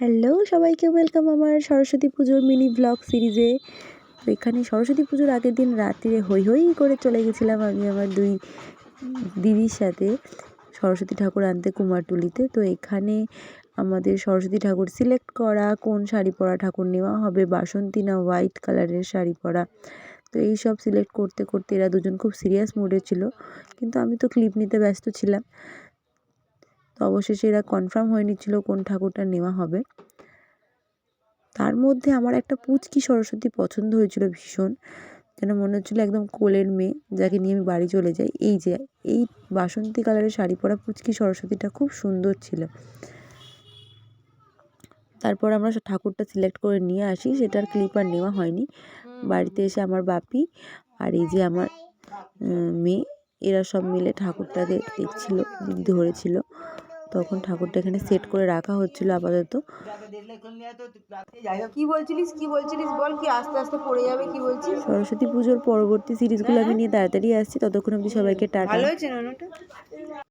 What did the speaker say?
Hello সবাইকে welcome আমার সরস্বতী পুজোর মিনি ব্লগ সিরিজে। তো এখানে সরস্বতী পুজোর আগের দিন রাত্রে হই হই করে চলে গেছিলাম আমি আমার দুই দিদির সাথে সরস্বতী ঠাকুর আনতে কুমারটুলিতে। তো এখানে আমাদের সরস্বতী ঠাকুর সিলেক্ট করা, কোন শাড়ি পরা ঠাকুর নেওয়া হবে, বাসন্তী না হোয়াইট কালারের শাড়ি পরা। তো এই সব সিলেক্ট করতে করতে এরা দুজন খুব সিরিয়াস মুডে ছিল, কিন্তু আমি তো ক্লিপ নিতে ব্যস্ত ছিলাম। তো অবশেষে এরা কনফার্ম হয়ে নিচ্ছিল কোন ঠাকুরটা নেওয়া হবে। তার মধ্যে আমার একটা পুচকি সরস্বতী পছন্দ হয়েছিল ভীষণ, যেন মনে হচ্ছিলো একদম কোলের মেয়ে, যাকে নিয়ে আমি বাড়ি চলে যাই। এই বাসন্তী কালারের শাড়ি পরা পুচকি সরস্বতীটা খুব সুন্দর ছিল। তারপর আমরা ঠাকুরটা সিলেক্ট করে নিয়ে আসি, সেটার ক্লিপ আর নেওয়া হয়নি। বাড়িতে এসে আমার বাপি আর এই যে আমার মেয়ে, এরা সব মিলে ঠাকুরটাকে দেখছিল, দিদি ধরেছিল। তখন ঠাকুরটা এখানে সেট করে রাখা হচ্ছিল আপাতত। কি বলছিলিস বল, কি আস্তে আস্তে পড়ে যাবে, কি বলছিস? সরস্বতী পুজোর পরবর্তী সিরিজগুলো আমি নিয়ে তাড়াতাড়ি আসছি, ততক্ষণ অবধি সবাইকে টাটা। ভালো হয়েছে না?